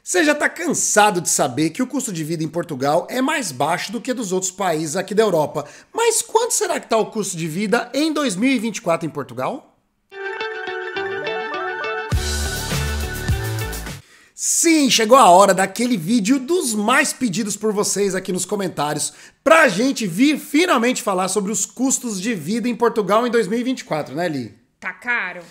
Você já está cansado de saber que o custo de vida em Portugal é mais baixo do que dos outros países aqui da Europa. Mas quanto será que está o custo de vida em 2024 em Portugal? Sim, chegou a hora daquele vídeo dos mais pedidos por vocês aqui nos comentários pra gente vir finalmente falar sobre os custos de vida em Portugal em 2024, né, Li? Tá caro?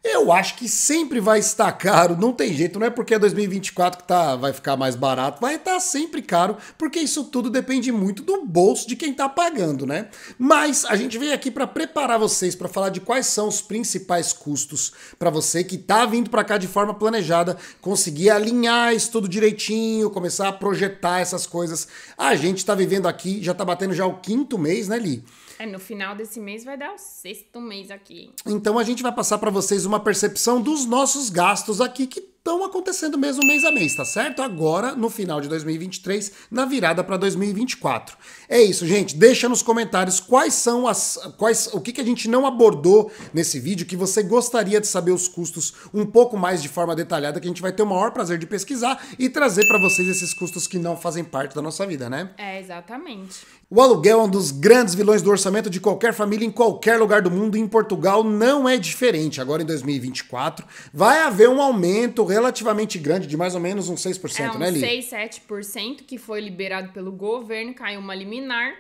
Eu acho que sempre vai estar caro, não tem jeito, não é porque é 2024 que vai ficar mais barato, vai estar sempre caro, porque isso tudo depende muito do bolso de quem tá pagando, né? Mas a gente veio aqui para preparar vocês para falar de quais são os principais custos para você que tá vindo para cá de forma planejada, conseguir alinhar isso tudo direitinho, começar a projetar essas coisas. A gente tá vivendo aqui, já tá batendo já o 5º mês, né, Li? No final desse mês vai dar o 6º mês aqui. Então a gente vai passar para vocês uma percepção dos nossos gastos aqui que estão acontecendo mesmo mês a mês, tá certo? Agora, no final de 2023, na virada para 2024. É isso, gente. Deixa nos comentários o que a gente não abordou nesse vídeo, que você gostaria de saber os custos um pouco mais de forma detalhada, que a gente vai ter o maior prazer de pesquisar e trazer para vocês esses custos que não fazem parte da nossa vida, né? É, exatamente. O aluguel é um dos grandes vilões do orçamento de qualquer família em qualquer lugar do mundo, e em Portugal não é diferente. Agora em 2024 vai haver um aumento relativamente grande, de mais ou menos uns 6%, né, Li? 6, 7% que foi liberado pelo governo, caiu uma liminar.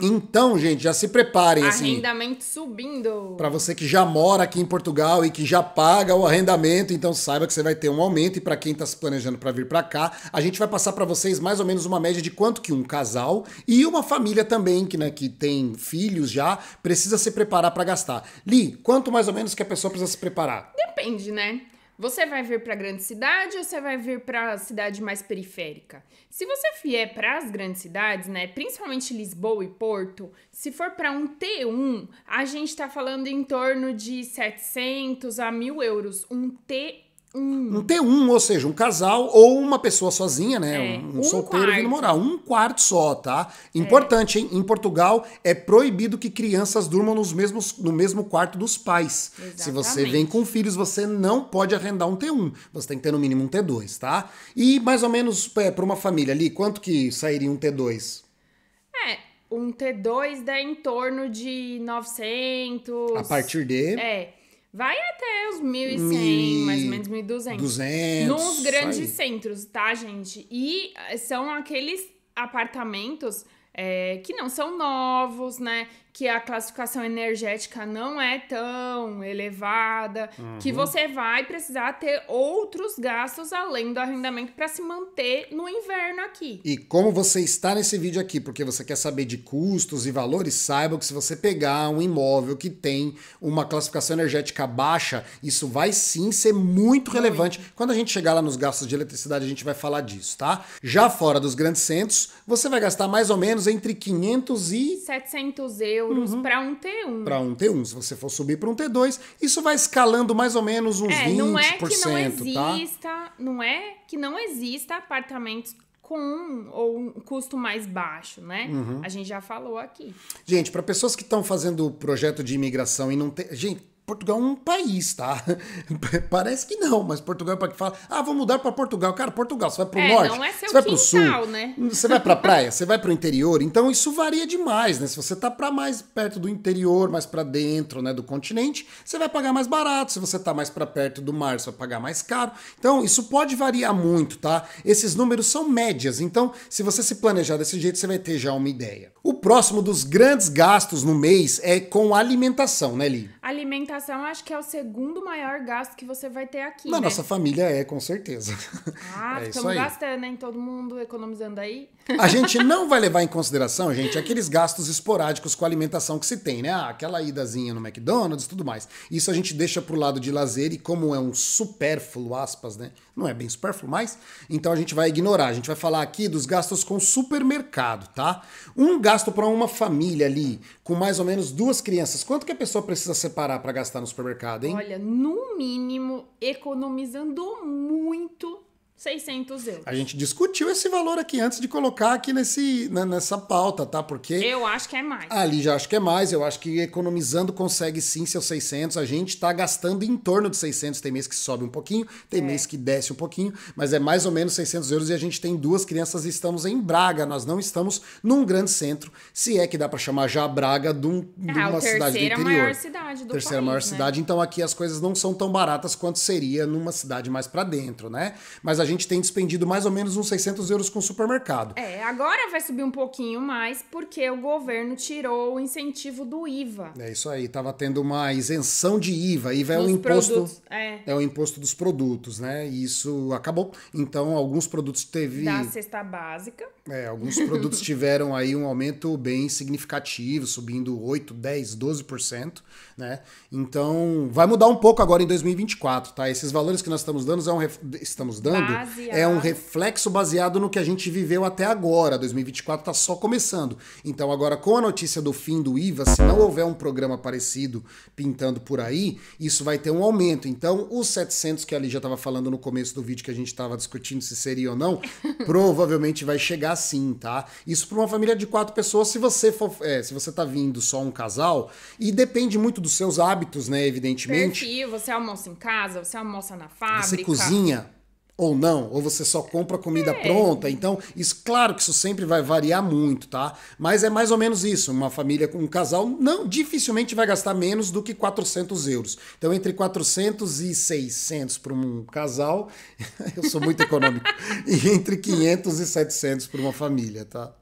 Então, gente, já se preparem, assim, Arrendamento subindo. para você que já mora aqui em Portugal e que já paga o arrendamento, então saiba que você vai ter um aumento. E para quem está se planejando para vir para cá, a gente vai passar para vocês mais ou menos uma média de quanto que um casal e uma família também, que tem filhos já, precisa se preparar para gastar. Li, quanto mais ou menos que a pessoa precisa se preparar? Depende, né? Você vai vir para grande cidade ou você vai vir para cidade mais periférica? Se você vier para as grandes cidades, né, principalmente Lisboa e Porto, se for para um T1, a gente está falando em torno de 700 a 1.000 euros. Um T1. Um T1, ou seja, um casal ou uma pessoa sozinha, né? Um solteiro quarto. vindo morar. Um quarto só, tá? Importante, hein? Em Portugal é proibido que crianças durmam no mesmo quarto dos pais. Exatamente. Se você vem com filhos, você não pode arrendar um T1. Você tem que ter no mínimo um T2, tá? E mais ou menos para uma família ali, quanto que sairia um T2? Um T2 dá em torno de 900. A partir de... Vai até os 1.100, mais ou menos 1.200. 200. Nos grandes centros, tá, gente? E são aqueles apartamentos que não são novos, né? Que a classificação energética não é tão elevada, que você vai precisar ter outros gastos além do arrendamento para se manter no inverno aqui. E como você está nesse vídeo aqui porque você quer saber de custos e valores, saiba que se você pegar um imóvel que tem uma classificação energética baixa, isso vai sim ser muito relevante. Quando a gente chegar lá nos gastos de eletricidade, a gente vai falar disso, tá? Já fora dos grandes centros, você vai gastar mais ou menos entre 500 e 700 euros para um T1. Para um T1. Se você for subir para um T2, isso vai escalando mais ou menos uns 20%, não é que não exista, tá? Não é que não exista apartamentos com um custo mais baixo, né? A gente já falou aqui. Gente, para pessoas que estão fazendo projeto de imigração e não tem... Gente, Portugal é um país, tá? Parece que não, mas Portugal é para que fala, vou mudar para Portugal. Cara, Portugal, você vai pro norte, não é seu você vai pro quintal, sul, né? Você vai pra praia, você vai pro interior, então isso varia demais, né? Se você tá para mais perto do interior, mais para dentro, né, do continente, você vai pagar mais barato. Se você tá mais para perto do mar, você vai pagar mais caro. Então, isso pode variar muito, tá? Esses números são médias, então, se você se planejar desse jeito, você vai ter já uma ideia. O próximo dos grandes gastos no mês é com alimentação, né, Li? Alimentação, acho que é o segundo maior gasto que você vai ter aqui, Na né? nossa família com certeza. Estamos gastando, hein? Todo mundo economizando aí. A gente não vai levar em consideração, gente, aqueles gastos esporádicos com a alimentação que se tem, né? Aquela idazinha no McDonald's e tudo mais. Isso a gente deixa pro lado de lazer e como é um supérfluo, aspas, né? Não é bem supérfluo mais, então a gente vai ignorar. A gente vai falar aqui dos gastos com supermercado, tá? Um gasto para uma família ali, com mais ou menos 2 crianças. Quanto que a pessoa precisa separar para gastar no supermercado, hein? Olha, no mínimo, economizando muito, €600. A gente discutiu esse valor aqui antes de colocar aqui nessa pauta, tá? Porque eu acho que é mais. Ali já acho que é mais, eu acho que economizando consegue sim seus 600, a gente tá gastando em torno de 600, tem mês que sobe um pouquinho, tem mês que desce um pouquinho, mas é mais ou menos €600 e a gente tem 2 crianças e estamos em Braga, nós não estamos num grande centro, se é que dá pra chamar já Braga de uma cidade do interior. Maior cidade do Terceira país, maior né? cidade, então aqui as coisas não são tão baratas quanto seria numa cidade mais pra dentro, né? Mas a gente tem despendido mais ou menos uns €600 com o supermercado. Agora vai subir um pouquinho mais porque o governo tirou o incentivo do IVA. É isso aí, tava tendo uma isenção de IVA. IVA é o Nos imposto, produtos, é o imposto dos produtos, né? E isso acabou. Então, alguns produtos da cesta básica. alguns produtos tiveram aí um aumento bem significativo, subindo 8, 10, 12%, né? Então, vai mudar um pouco agora em 2024, tá? Esses valores que nós estamos dando é um reflexo baseado no que a gente viveu até agora. 2024 tá só começando. Então, agora com a notícia do fim do IVA, se não houver um programa parecido pintando por aí, isso vai ter um aumento. Então, os 700 que a Lígia estava falando no começo do vídeo que a gente estava discutindo se seria ou não, provavelmente vai chegar sim, tá? Isso para uma família de 4 pessoas, se você tá vindo só um casal, e depende muito dos seus hábitos, né, evidentemente. Perfil, você almoça em casa, você almoça na fábrica. Você cozinha ou não, ou você só compra comida pronta. Então, isso, claro que isso sempre vai variar muito, tá? Mas é mais ou menos isso. Uma família com um casal dificilmente vai gastar menos do que €400. Então, entre 400 e 600 para um casal, eu sou muito econômico, e entre 500 e 700 para uma família, tá?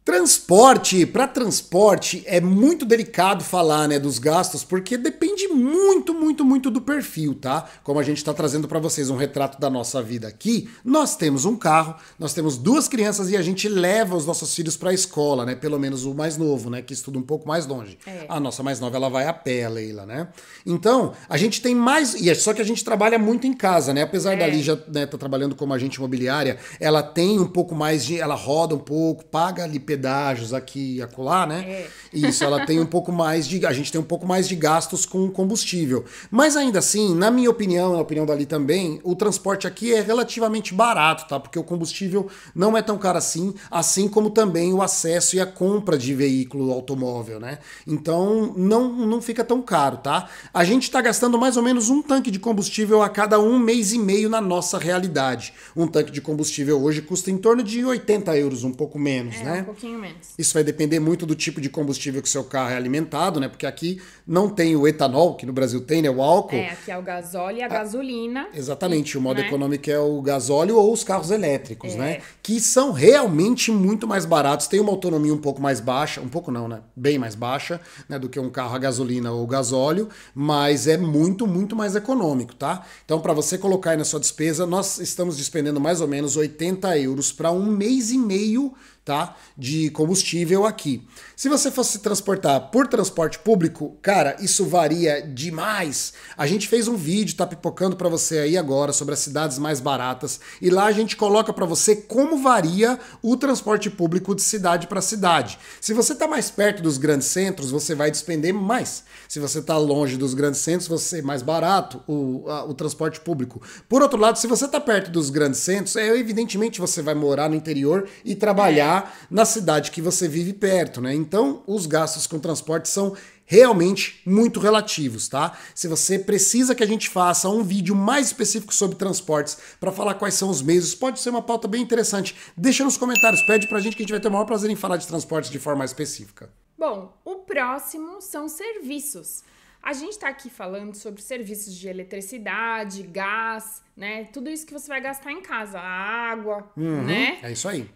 Para transporte é muito delicado falar, né, dos gastos, porque depende muito, muito, muito do perfil, tá? Como a gente está trazendo para vocês um retrato da nossa vida aqui, nós temos um carro, nós temos 2 crianças e a gente leva os nossos filhos para a escola, né? Pelo menos o mais novo, né, que estuda um pouco mais longe. A nossa mais nova, ela vai a pé, a Leila, né? Então, a gente tem mais, e é só que a gente trabalha muito em casa, né? Apesar da Lígia, né, tá trabalhando como agente imobiliária, ela tem um pouco mais ela roda um pouco, paga ali pedágios aqui e acolá, né? Isso, ela tem um pouco mais a gente tem um pouco mais de gastos com combustível. Mas ainda assim, na minha opinião, na opinião dali também, o transporte aqui é relativamente barato, tá? Porque o combustível não é tão caro assim como também o acesso e a compra de veículo automóvel, né? Então, não fica tão caro, tá? A gente tá gastando mais ou menos um tanque de combustível a cada 1 mês e meio na nossa realidade. Um tanque de combustível hoje custa em torno de €80, um pouco menos, né? Um pouquinho menos. Isso vai depender muito do tipo de combustível que o seu carro é alimentado, né? Porque aqui não tem o etanol, que no Brasil tem, né? O álcool. Aqui é o gasóleo e a gasolina. Exatamente, o modo econômico é o gasóleo ou os carros elétricos, né? Que são realmente muito mais baratos, tem uma autonomia um pouco mais baixa, um pouco não, né? Bem mais baixa, né? Do que um carro a gasolina ou gasóleo, mas é muito, muito mais econômico, tá? Então, para você colocar aí na sua despesa, nós estamos despendendo mais ou menos €80 para 1 mês e meio, tá, de combustível aqui. Se você fosse se transportar por transporte público, cara, isso varia demais. A gente fez um vídeo, tá pipocando para você aí agora, sobre as cidades mais baratas, e lá a gente coloca para você como varia o transporte público de cidade para cidade. Se você tá mais perto dos grandes centros, você vai despender mais. Se você tá longe dos grandes centros, você é mais barato o transporte público. Por outro lado, se você tá perto dos grandes centros, evidentemente você vai morar no interior e trabalhar na cidade que você vive perto, né? Então, os gastos com transporte são realmente muito relativos, tá? Se você precisa que a gente faça um vídeo mais específico sobre transportes para falar quais são os meios, pode ser uma pauta bem interessante. Deixa nos comentários, pede pra gente que a gente vai ter o maior prazer em falar de transportes de forma mais específica. Bom, o próximo são serviços. A gente está aqui falando sobre serviços de eletricidade, gás, né? Tudo isso que você vai gastar em casa, água, né? É isso aí.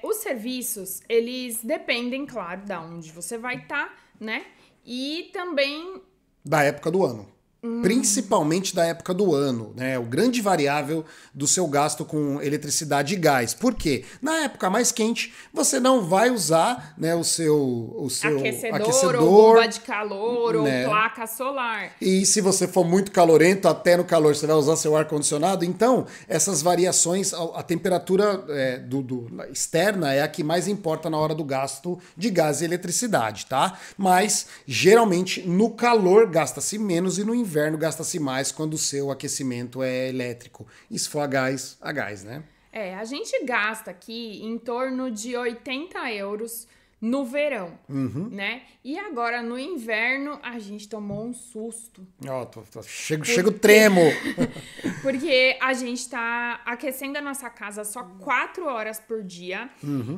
Os serviços, eles dependem, claro, da onde você vai estar, né? E também da época do ano. Principalmente da época do ano, né? O grande variável do seu gasto com eletricidade e gás. Por quê? Na época mais quente, você não vai usar, né, o seu aquecedor ou bomba de calor, né, ou placa solar. E se você for muito calorento, até no calor você vai usar seu ar-condicionado. Então, essas variações, a temperatura externa é a que mais importa na hora do gasto de gás e eletricidade, tá? Mas, geralmente, no calor gasta-se menos e no inverno inverno gasta-se mais quando o seu aquecimento é elétrico. E se for a gás, né? A gente gasta aqui em torno de 80 euros no verão, né? E agora, no inverno, a gente tomou um susto. Chega o tremo. Porque a gente tá aquecendo a nossa casa só 4 horas por dia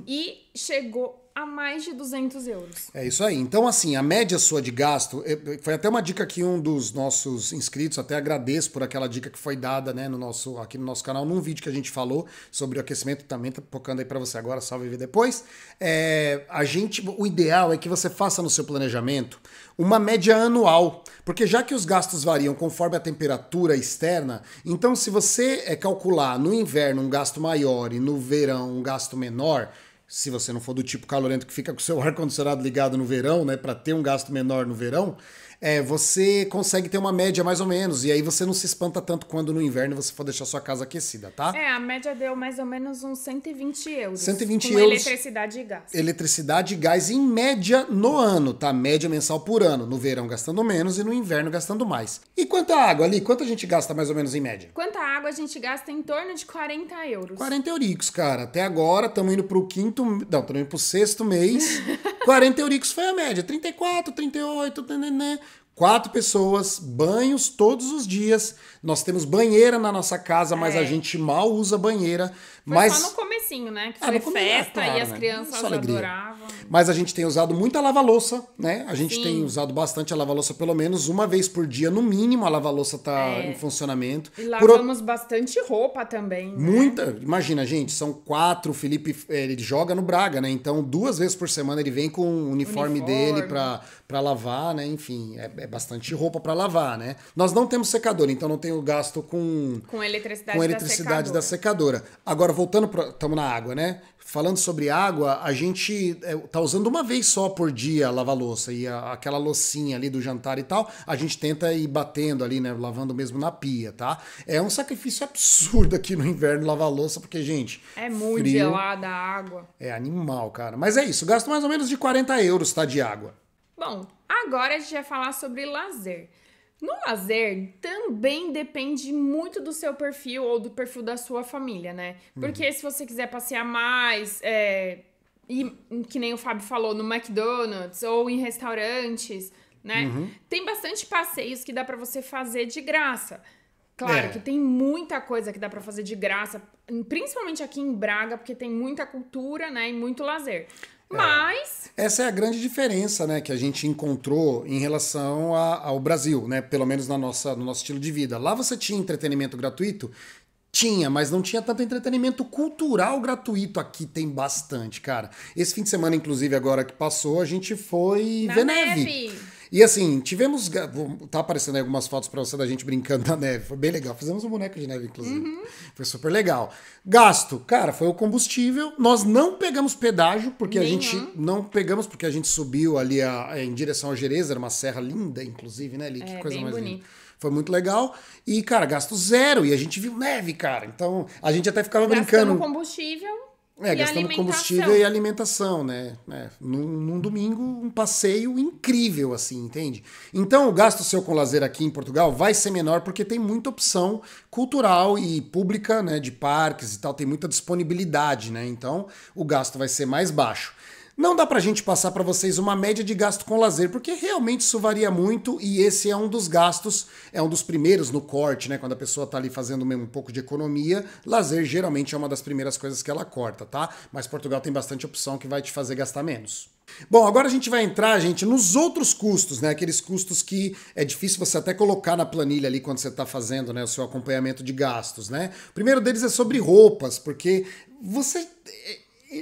e chegou a mais de 200 euros. É isso aí. Então, assim, a média sua de gasto, foi até uma dica que um dos nossos inscritos, até agradeço por aquela dica que foi dada, né, aqui no nosso canal, num vídeo que a gente falou sobre o aquecimento, também tá tocando aí pra você agora, salve e vê depois. O ideal é que você faça no seu planejamento uma média anual, porque já que os gastos variam conforme a temperatura externa, então se você calcular no inverno um gasto maior e no verão um gasto menor, se você não for do tipo calorento que fica com o seu ar-condicionado ligado no verão, né, para ter um gasto menor no verão, você consegue ter uma média mais ou menos, e aí você não se espanta tanto quando no inverno você for deixar sua casa aquecida, tá? A média deu mais ou menos uns 120 euros. 120 com euros. Eletricidade e gás. Eletricidade e gás em média no ano, tá? Média mensal por ano. No verão gastando menos e no inverno gastando mais. E quanto à água ali? Quanto a gente gasta mais ou menos em média? Quanto à água, a gente gasta em torno de 40 euros. 40 euricos, cara. Até agora, estamos indo pro estamos indo pro sexto mês. 40 euricos foi a média. 34, 38, né? 4 pessoas, banhos todos os dias. Nós temos banheira na nossa casa, mas a gente mal usa banheira. Foi só no comecinho, né? Que foi festa claro, e as crianças adoravam. Mas a gente tem usado muito a lava-louça, né? A gente tem usado bastante a lava-louça, pelo menos uma vez por dia, no mínimo, a lava-louça tá em funcionamento. E lavamos bastante roupa também, né? Muita. Imagina, gente, são 4, o Felipe, ele joga no Braga, né? Então 2 vezes por semana ele vem com o uniforme dele pra lavar, né? Enfim, é bastante roupa pra lavar, né? Nós não temos secador, então não tenho gasto com eletricidade da secadora. Agora, voltando, estamos na água, né? Falando sobre água, a gente tá usando uma vez só por dia a lava-louça e aquela loucinha ali do jantar e tal, a gente tenta ir batendo ali, né? Lavando mesmo na pia, tá? É um sacrifício absurdo aqui no inverno lavar louça, porque, gente... É muito gelada a água. É animal, cara. Mas é isso, gasto mais ou menos de 40 euros, tá? De água. Bom, agora a gente vai falar sobre lazer. No lazer, também depende muito do seu perfil ou do perfil da sua família, né? Porque se você quiser passear mais, e, que nem o Fábio falou, no McDonald's ou em restaurantes, né? Tem bastante passeios que dá pra você fazer de graça. Claro que tem muita coisa que dá pra fazer de graça, principalmente aqui em Braga, porque tem muita cultura, né? E muito lazer. Mas... Essa é a grande diferença, né, que a gente encontrou em relação ao Brasil, né? Pelo menos no nosso estilo de vida. Lá você tinha entretenimento gratuito? Tinha, mas não tinha tanto entretenimento cultural gratuito. Aqui tem bastante, cara. Esse fim de semana, inclusive, agora que passou, a gente foi ver neve. E assim, tivemos... Tá aparecendo aí algumas fotos pra você da gente brincando na neve. Foi bem legal. Fizemos um boneco de neve, inclusive. Foi super legal. Gasto, cara, foi o combustível. Nós não pegamos pedágio, porque a gente... Não pegamos, porque a gente subiu ali em direção a Gerês. Era uma serra linda, inclusive, né, ali? Que coisa mais linda. Foi muito legal. E, cara, gasto zero. E a gente viu neve, cara. Então, a gente até ficava brincando. Gastando combustível... gastando combustível e alimentação, né? Num domingo, um passeio incrível, assim, entende? Então, o gasto seu com lazer aqui em Portugal vai ser menor porque tem muita opção cultural e pública, né? De parques e tal, tem muita disponibilidade, né? Então, o gasto vai ser mais baixo. Não dá pra gente passar pra vocês uma média de gasto com lazer, porque realmente isso varia muito e esse é um dos gastos, é um dos primeiros no corte, né? Quando a pessoa tá ali fazendo mesmo um pouco de economia, lazer geralmente é uma das primeiras coisas que ela corta, tá? Mas Portugal tem bastante opção que vai te fazer gastar menos. Bom, agora a gente vai entrar, gente, nos outros custos, né? Aqueles custos que é difícil você até colocar na planilha ali quando você tá fazendo, né, o seu acompanhamento de gastos, né? O primeiro deles é sobre roupas, porque você...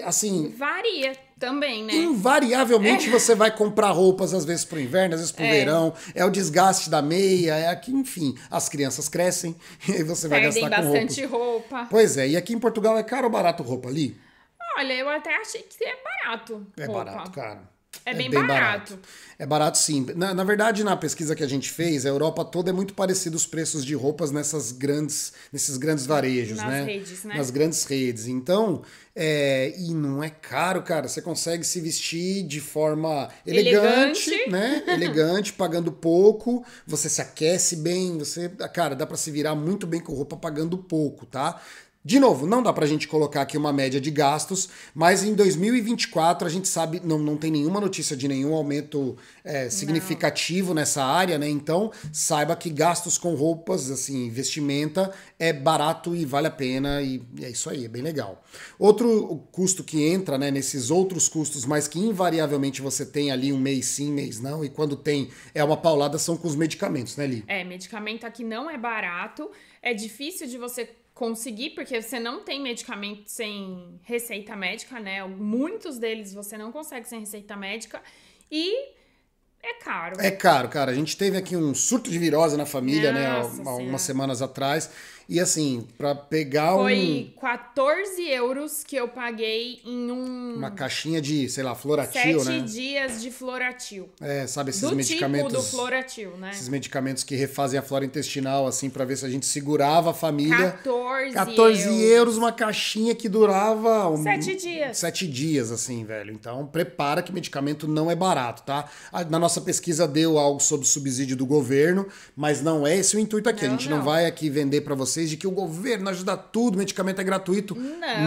assim... Varia também, né? Invariavelmente você vai comprar roupas, às vezes pro inverno, às vezes pro verão. É o desgaste da meia, é aqui, enfim. As crianças crescem e aí você vai gastar com roupa. Perdem bastante roupa. Pois é, e aqui em Portugal é caro ou barato roupa ali? Olha, eu até achei que é barato. É roupa. barato, cara. É bem barato. É barato sim. Na verdade, na pesquisa que a gente fez, a Europa toda é muito parecida os preços de roupas nesses grandes varejos, Nas né? redes, né? Nas grandes redes. Então, e não é caro, cara. Você consegue se vestir de forma elegante, né? Elegante, pagando pouco. Você se aquece bem. Cara, dá pra se virar muito bem com roupa pagando pouco, tá? De novo, não dá pra gente colocar aqui uma média de gastos, mas em 2024 a gente sabe, não tem nenhuma notícia de nenhum aumento significativo nessa área, né? Então, saiba que gastos com roupas, assim, vestimenta, é barato e vale a pena, e é isso aí, é bem legal. Outro custo que entra, né, nesses outros custos, mas que invariavelmente você tem ali um mês sim, mês não, e quando tem é uma paulada, são com os medicamentos, né, Li? Medicamento aqui não é barato, é difícil de você conseguir, porque você não tem medicamento sem receita médica, né? Muitos deles você não consegue sem receita médica e é caro. É caro, cara. A gente teve aqui um surto de virose na família, né? Nossa Algumas semanas atrás. E assim, pra pegar Foi 14 euros que eu paguei em uma caixinha de, sei lá, Floratil, 7 né? dias de Floratil. Sabe esses Do medicamentos... tipo do Floratil, né? Esses medicamentos que refazem a flora intestinal, assim, pra ver se a gente segurava a família. 14 euros, uma caixinha que durava... 7 dias. 7 dias, assim, velho. Então, prepara que medicamento não é barato, tá? Na nossa pesquisa deu algo sobre subsídio do governo, mas não é esse o intuito aqui. A gente não vai aqui vender pra vocês de que o governo ajuda tudo, medicamento é gratuito.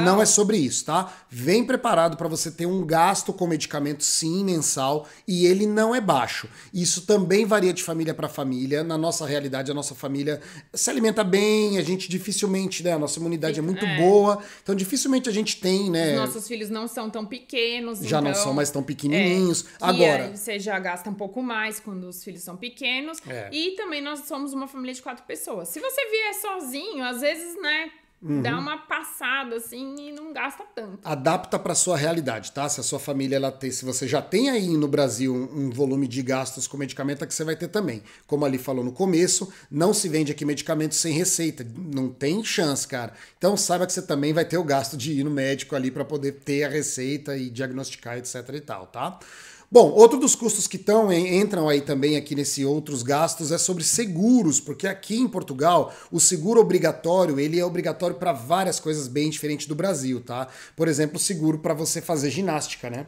Não é sobre isso, tá? Vem preparado para você ter um gasto com medicamento sim mensal e ele não é baixo. Isso também varia de família para família. Na nossa realidade, a nossa família se alimenta bem, a gente dificilmente, né? A nossa imunidade é muito boa, então dificilmente a gente tem, né? Os nossos filhos não são tão pequenos, já então, não são mais tão pequenininhos. Agora, você já gasta um pouco mais quando os filhos são pequenos. E também nós somos uma família de 4 pessoas. Se você vier sozinho, às vezes, né, dá uma passada assim e não gasta tanto. Adapta para sua realidade, tá? Se a sua família se você já tem aí no Brasil um volume de gastos com medicamento, é que você vai ter também. Como ali falou no começo, não se vende aqui medicamento sem receita, não tem chance, cara. Então saiba que você também vai ter o gasto de ir no médico ali para poder ter a receita e diagnosticar, etc e tal, tá? Bom, outro dos custos que entram aí também aqui nesse outros gastos é sobre seguros, porque aqui em Portugal o seguro obrigatório, ele é obrigatório para várias coisas bem diferentes do Brasil, tá? Por exemplo, seguro para você fazer ginástica, né?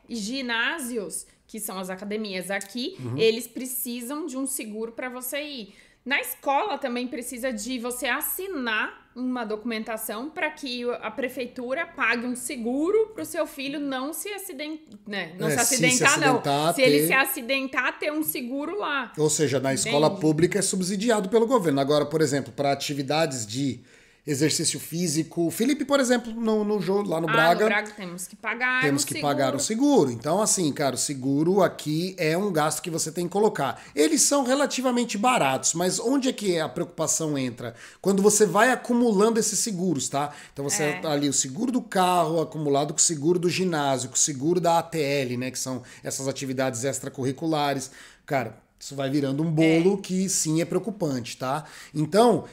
Ginásios, que são as academias aqui, eles precisam de um seguro para você ir. Na escola também precisa de você assinar uma documentação para que a prefeitura pague um seguro para o seu filho não se acidentar, né? Não se acidentar, não. Se ele se acidentar, ter um seguro lá. Ou seja, na escola pública é subsidiado pelo governo. Agora, por exemplo, para atividades de exercício físico. Felipe, por exemplo, no jogo lá no Braga. No Braga temos que pagar pagar o seguro. Então, assim, cara, o seguro aqui é um gasto que você tem que colocar. Eles são relativamente baratos, mas onde é que a preocupação entra? Quando você vai acumulando esses seguros, tá? Então você tá ali o seguro do carro acumulado com o seguro do ginásio, com o seguro da ATL, né? Que são essas atividades extracurriculares. Cara, isso vai virando um bolo que sim é preocupante, tá? Então,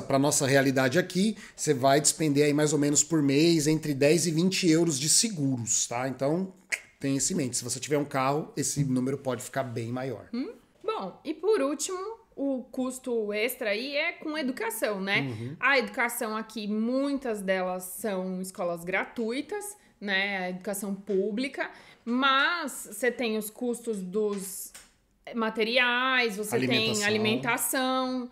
para nossa realidade aqui, você vai despender aí mais ou menos por mês entre 10 e 20 euros de seguros, tá? Então, tenha isso em mente. Se você tiver um carro, esse número pode ficar bem maior. Bom, e por último, o custo extra aí é com educação, né? A educação aqui, muitas delas são escolas gratuitas, né? A educação pública, mas você tem os custos dos materiais, você tem alimentação,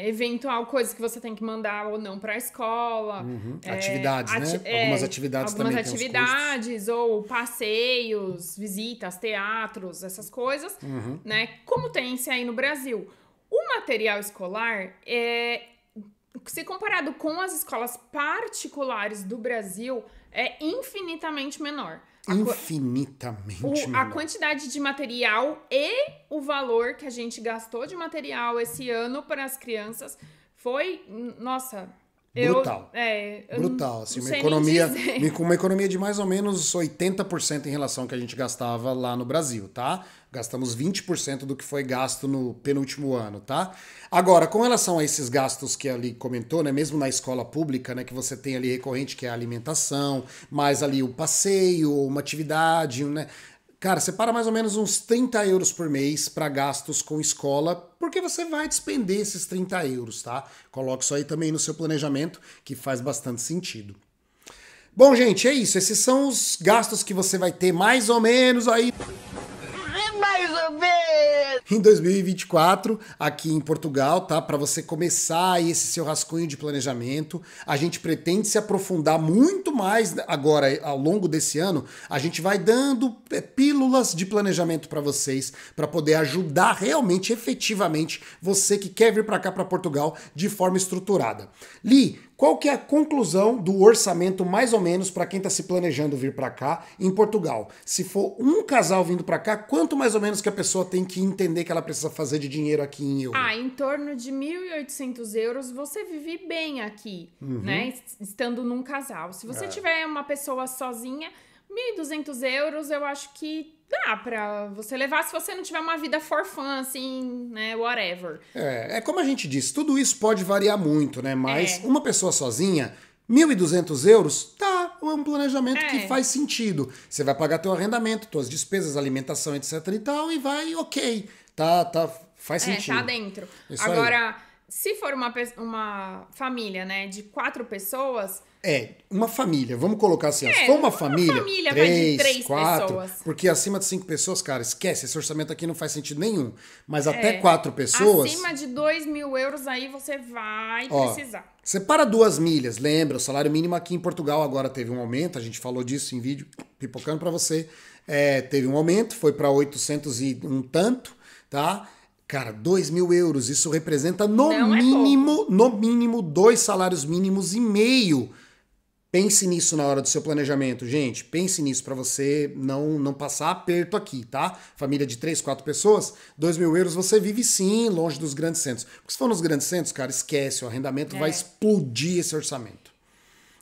eventual coisa que você tem que mandar ou não para a escola. Atividades, né? Algumas atividades também tem os custos. Ou passeios, visitas, teatros, essas coisas, né? Como tem isso aí no Brasil? O material escolar se comparado com as escolas particulares do Brasil, é infinitamente menor. A quantidade de material e o valor que a gente gastou de material esse ano para as crianças foi, nossa, Brutal. Eu Brutal. Assim, não sei nem dizer. com uma economia de mais ou menos 80% em relação ao que a gente gastava lá no Brasil, tá? Gastamos 20% do que foi gasto no penúltimo ano, tá? Agora, com relação a esses gastos que ali comentou, né? Mesmo na escola pública, né? Que você tem ali recorrente, que é a alimentação, mais ali o passeio, uma atividade, né? Cara, separa mais ou menos uns 30 euros por mês para gastos com escola, porque você vai despender esses 30 euros, tá? Coloque isso aí também no seu planejamento, que faz bastante sentido. Bom, gente, é isso. Esses são os gastos que você vai ter mais ou menos aí Mais ou menos! em 2024, aqui em Portugal, tá? Para você começar aí esse seu rascunho de planejamento. A gente pretende se aprofundar muito mais agora ao longo desse ano. A gente vai dando pílulas de planejamento para vocês, para poder ajudar realmente, efetivamente, você que quer vir para cá, para Portugal, de forma estruturada. Li, qual que é a conclusão do orçamento, mais ou menos, para quem está se planejando vir para cá em Portugal? Se for um casal vindo para cá, quanto mais ou menos que a pessoa tem que entender que ela precisa fazer de dinheiro aqui em euro? Em torno de 1.800 euros você vive bem aqui, né? Estando num casal. Se você tiver uma pessoa sozinha, 1.200 euros eu acho que dá pra você levar se você não tiver uma vida for fun, assim, né? Whatever. É como a gente disse, tudo isso pode variar muito, né? Mas uma pessoa sozinha, 1.200 euros, tá, é um planejamento que faz sentido. Você vai pagar teu arrendamento, tuas despesas, alimentação, etc e tal, e vai, ok, faz sentido. Tá dentro. Isso Agora, se for uma família, né, de 4 pessoas... Uma família, vamos colocar assim, se for uma família vai de 3 4, pessoas. porque acima de 5 pessoas, cara, esquece, esse orçamento aqui não faz sentido nenhum. Mas até 4 pessoas... Acima de 2.000 euros aí você vai precisar. Separa 2 milhas, lembra, o salário mínimo aqui em Portugal agora teve um aumento, a gente falou disso em vídeo, pipocando pra você. Teve um aumento, foi pra 800 e um tanto, tá? Cara, 2.000 euros, isso representa no mínimo 2 salários mínimos e meio. Pense nisso na hora do seu planejamento, gente. Pense nisso para você não passar aperto aqui, tá? Família de 3, 4 pessoas, 2.000 euros você vive sim, longe dos grandes centros. Porque se for nos grandes centros, cara, esquece, o arrendamento vai explodir esse orçamento.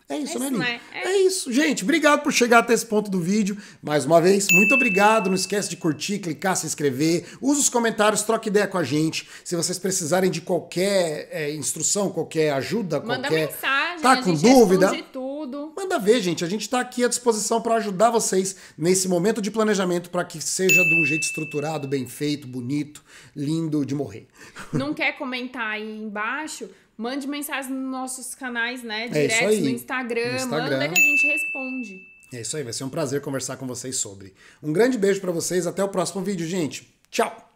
É isso, né, Lili? É isso. Gente, obrigado por chegar até esse ponto do vídeo. Mais uma vez, muito obrigado. Não esquece de curtir, clicar, se inscrever. Usa os comentários, troca ideia com a gente. Se vocês precisarem de qualquer instrução, qualquer ajuda, manda qualquer... mensagem, tá com dúvida? Responde tudo. Manda ver, gente. A gente está aqui à disposição para ajudar vocês nesse momento de planejamento para que seja de um jeito estruturado, bem feito, bonito, lindo de morrer. Não quer comentar aí embaixo? Mande mensagem nos nossos canais, né? Diretos no Instagram. Manda que a gente responde. É isso aí, vai ser um prazer conversar com vocês sobre. Um grande beijo pra vocês, até o próximo vídeo, gente. Tchau!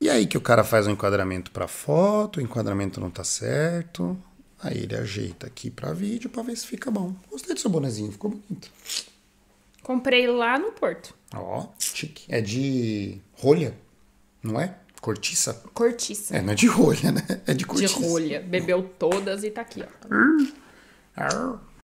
E aí que o cara faz um enquadramento pra foto, o enquadramento não tá certo. Aí ele ajeita aqui pra vídeo pra ver se fica bom. Gostei do seu bonezinho, ficou bonito. Comprei lá no Porto. Ó, chique. É de rolha, não é? Cortiça? Cortiça. Não é de rolha, né? É de cortiça. De rolha. Bebeu todas e tá aqui, ó.